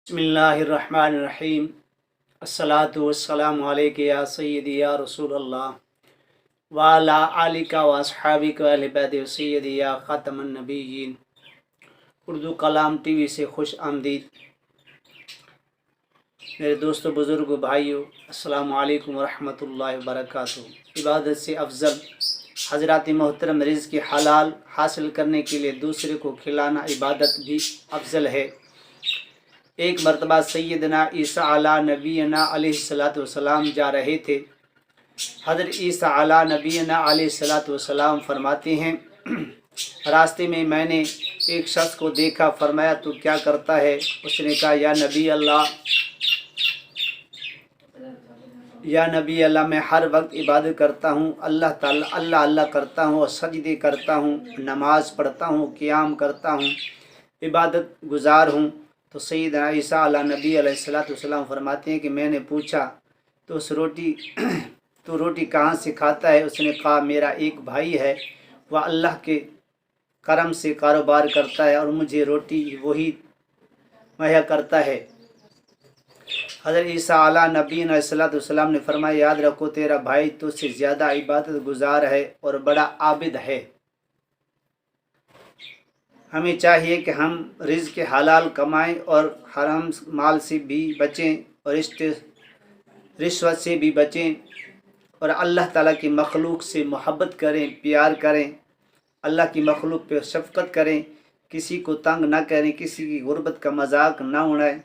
बिस्मिल्लाहिर्रहमानिर्रहीम। अस्सलातु वस्सलामु अलैका या सय्यदी या रसूल अल्लाह व अला आलिका व अस्हाबिका व अहले बैत व सय्यदी या खातमुन नबिय्यीन। उर्दू कलाम टीवी से खुश आमदीद। मेरे दोस्तों, बुज़ुर्गों, भाइयों, अस्सलामु अलैकुम व रहमतुल्लाहि व बरकातुहू। इबादत से अफजल हज़रात मोहतरम रिज़्क़ हलाल हासिल करने के लिए दूसरे को खिलाना इबादत भी अफजल है। एक मरतबा सैयदना ईसा अला नबीना अलैहिस्सलातु वस्सलाम जा रहे थे। हज़रत ईसा अला नबीना अलैहिस्सलातु वस्सलाम फरमाते हैं, रास्ते में मैंने एक शख्स को देखा। फरमाया, तू क्या करता है? उसने कहा, या नबी अल्लाह, मैं हर वक्त इबादत करता हूँ, अल्लाह करता हूँ और सजदे करता हूँ, नमाज पढ़ता हूँ, क़ियाम करता हूँ, इबादत गुजार हूँ। तो सैयदना ईसा अला नबी अलैहिस्सलातु वस्सलाम फरमाते हैं कि मैंने पूछा, तो रोटी कहाँ से खाता है? उसने कहा, मेरा एक भाई है, वह अल्लाह के करम से कारोबार करता है और मुझे रोटी वही मुहैया करता है। हज़रत ईसा अला नबी अलैहिस्सलातु वस्सलाम ने फरमाया, याद रखो, तेरा भाई तुझसे ज़्यादा इबादत गुजार है और बड़ा आबिद है। हमें चाहिए कि हम रिज़्क़ हलाल कमाएं और हराम माल से भी बचें और रिश्वत से भी बचें और अल्लाह ताला की मखलूक से मोहब्बत करें, प्यार करें, अल्लाह की मखलूक पे शफ़क़त करें, किसी को तंग ना करें, किसी की गुर्बत का मजाक ना उड़ाएं,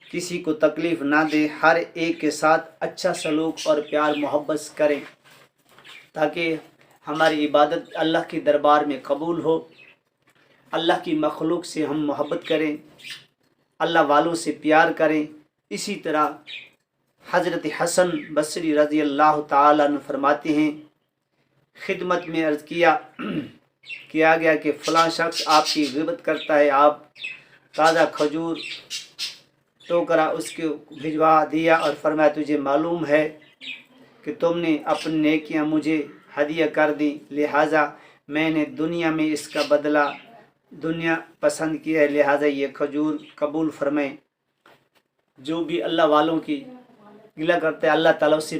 किसी को तकलीफ़ ना दें, हर एक के साथ अच्छा सलूक और प्यार मोहब्बत करें ताकि हमारी इबादत अल्लाह के दरबार में कबूल हो। अल्लाह की मखलूक से हम मोहब्बत करें, अल्लाह वालों से प्यार करें। इसी तरह हज़रत हसन बसरी रज़ी अल्लाह ताला अन्हु फरमाते हैं, खिदमत में अर्ज़ किया गया कि फ़लाँ शख्स आपकी ग़िबत करता है। आप ताज़ा खजूर टोकरा उसको भिजवा दिया और फरमाया, तुझे मालूम है कि तुमने अपनी नेकियां मुझे हदिया कर दी, लिहाजा मैंने दुनिया में इसका बदला दुनिया पसंद किया है, लिहाजा ये खजूर कबूल फरमाएं। जो भी अल्लाह वालों की गिला करते हैं, अल्लाह ताला उससे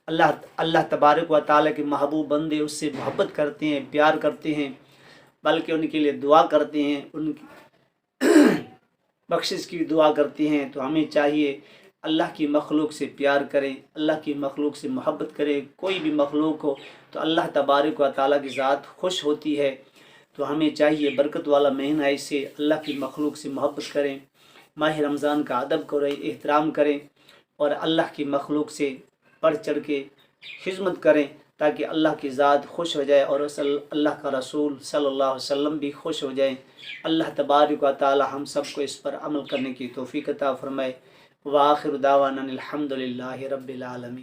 अल्लाह तबारक व ताला के महबूब बंदे उससे मोहब्बत करते हैं, प्यार करते हैं, बल्कि उनके लिए दुआ करते हैं, उनकी बख्शिश की दुआ करते हैं। तो हमें चाहिए अल्लाह की मखलूक से प्यार करें, अल्लाह की मखलूक से मोहब्बत करें। कोई भी मखलूक हो तो अल्लाह तबारक व ताला की ज़ात खुश होती है। तो हमें चाहिए बरकत वाला महीना है, इससे अल्लाह की मखलूक से मोहब्बत करें, माह रमज़ान का अदब करें, एहतराम करें और अल्लाह की मखलूक से बढ़ चढ़ के खिदमत करें ताकि अल्लाह की ज़ात खुश हो जाए और अल्लाह का रसूल सल्लल्लाहु अलैहि वसल्लम भी खुश हो जाए। अल्लाह तबारक व ताला हम सबको इस पर अमल करने की तौफीक अता फरमाए। व आखिर दावाना अनिल हम्दुलिल्लाहि रब्बिल आलमीन।